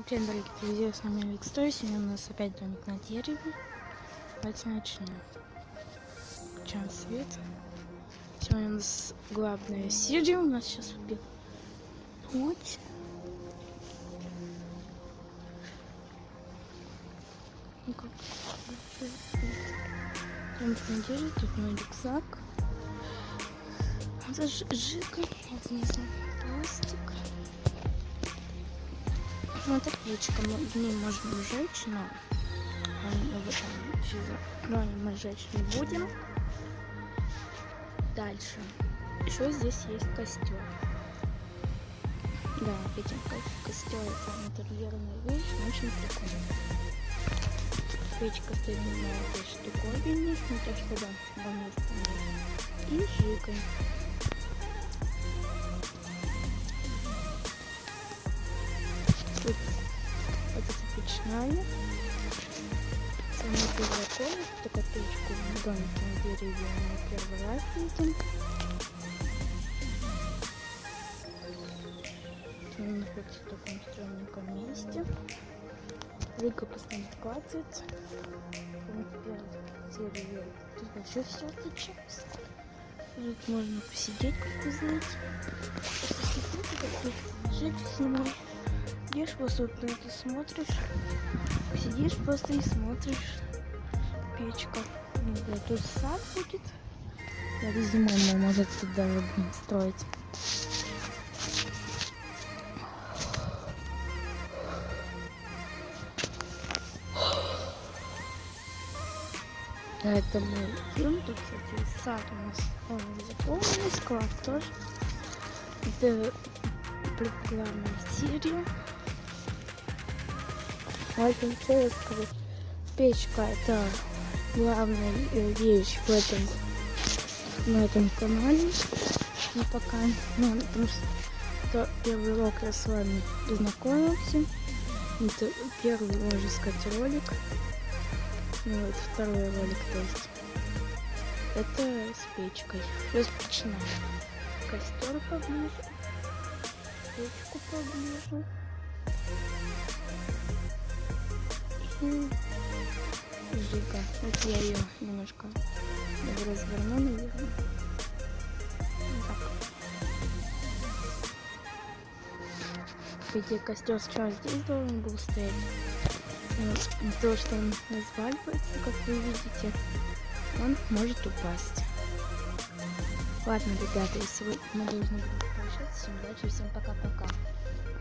Привет, дорогие друзья, с вами Викстор. Сегодня у нас опять домик на дереве. Давайте начнем. Включаем свет. Сегодня у нас главная серия. У нас сейчас убит ночь. Ну как? Домик на дереве, тут мой рюкзак. Это жижа, вот внизу пластик. Ну, это печка, в ней можно сжечь, но мы сжечь не будем. Дальше. Еще здесь есть костер. Да, видим, костер это интерьерная вещь, очень прикольно. Печка стоит на этой штуковине, ну то чтобы место и жигой. Тут вот эта печная. Самая первая комната, только печку в домике на дереве мы первый раз видим. Он находится в таком стрёмненьком месте. Рыка постоянно клацает. Тут вообще все отличается. Тут можно посидеть, как вы знаете. Лежать зимой. Идешь, просто вот на это смотришь. Сидишь просто и смотришь. Печка. Да, тут сад будет. Да, зимой мы можем туда строить. Да, это мой дом. Тут, кстати, сад у нас заполненный, склад тоже. Это главная серия. Вот что я скажу. Печка это главная вещь на этом канале. И пока, потому что первый урок я с вами познакомился. Это первый, можно сказать, ролик. Ну вот второй ролик, то есть. Это с печкой. Плюс печная. Костер поближе. Печку поближе. Жига. Вот я ее немножко разверну, наверное. Так. Видите, костер сначала здесь должен был стоять. Но то, что он разваливается, как вы видите, он может упасть. Ладно, ребята, если мы должны будем прощаться. Всем удачи, всем пока-пока.